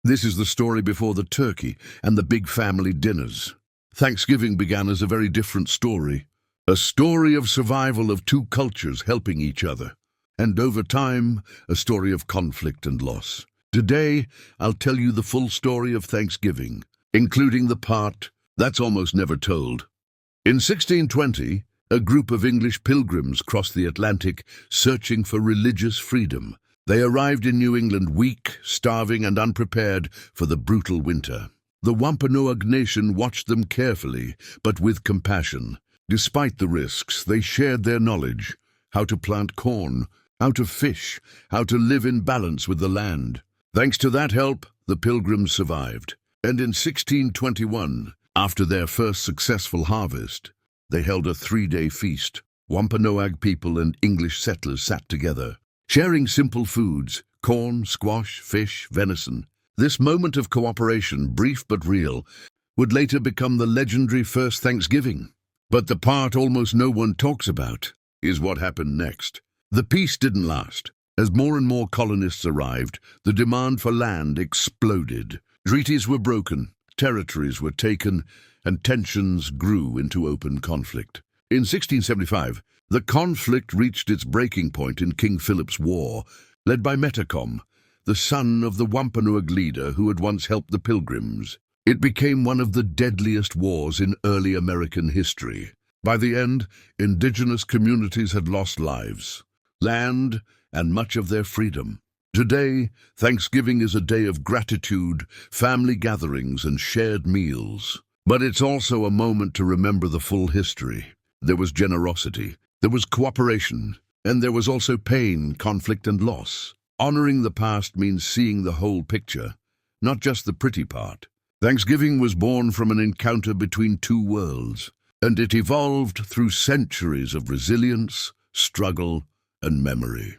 This is the story before the turkey and the big family dinners. Thanksgiving began as a very different story. A story of survival of two cultures helping each other. And over time, a story of conflict and loss. Today, I'll tell you the full story of Thanksgiving, including the part that's almost never told. In 1620, a group of English pilgrims crossed the Atlantic searching for religious freedom. They arrived in New England weak, starving, and unprepared for the brutal winter. The Wampanoag Nation watched them carefully, but with compassion. Despite the risks, they shared their knowledge: how to plant corn, how to fish, how to live in balance with the land. Thanks to that help, the Pilgrims survived. And in 1621, after their first successful harvest, they held a 3-day feast. Wampanoag people and English settlers sat together, sharing simple foods: corn, squash, fish, venison. This moment of cooperation, brief but real, would later become the legendary First Thanksgiving. But the part almost no one talks about is what happened next. The peace didn't last. As more and more colonists arrived, the demand for land exploded. Treaties were broken, territories were taken, and tensions grew into open conflict. In 1675, the conflict reached its breaking point in King Philip's War, led by Metacom, the son of the Wampanoag leader who had once helped the Pilgrims. It became one of the deadliest wars in early American history. By the end, indigenous communities had lost lives, land, and much of their freedom. Today, Thanksgiving is a day of gratitude, family gatherings, and shared meals. But it's also a moment to remember the full history. There was generosity, there was cooperation, and there was also pain, conflict, and loss. Honoring the past means seeing the whole picture, not just the pretty part. Thanksgiving was born from an encounter between two worlds, and it evolved through centuries of resilience, struggle, and memory.